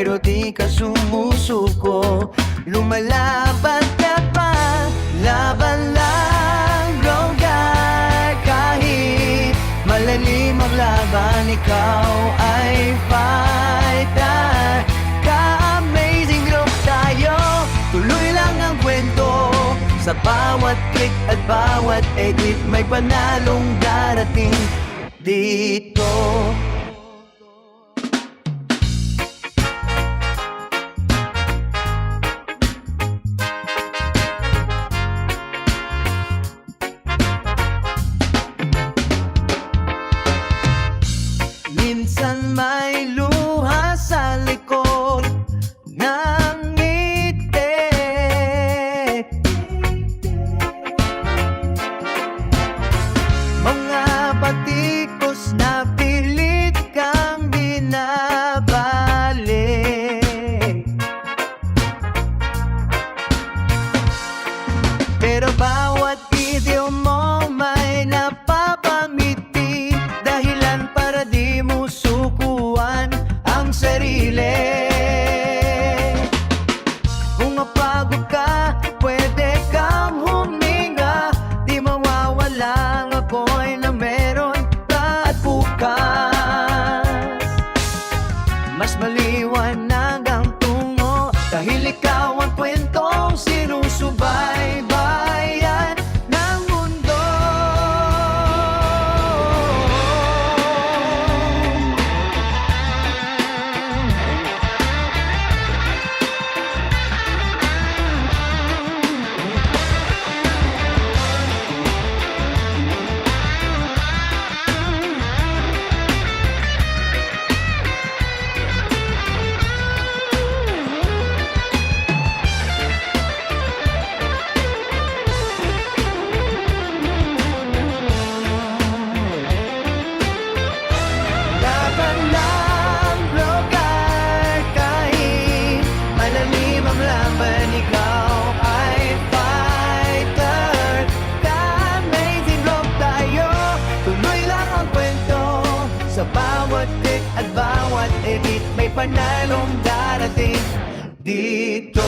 pero di ka sumusuko. Lumalaban ka pa, laban lang, lugar. Kahit malalim ang laban, ikaw ay fighter. Ka-amazing group tayo, tuloy lang ang kwento. Sa bawat click at bawat edit, may panalong darating dito. Minsan may luha sa likod ng ngiti, mga batikos na pilit kang binabalik. Pero bawat video mo may napapangiti, dahilan para di mo sukuan ang sarili. Kung mapagod ka, pwede kang huminga, di mawawala ang apoy na meron ka at bukas. Mas maliwanag ang tungo, dahil ikaw ang kwentong sinusubaybayan ng mundo. Laban lang, lugar. Kahit malalim ang laban, ikaw ay fighter. Ka-amazing love tayo, tuloy lang ang kwento. Sa bawat click at bawat edit, may panalong darating dito.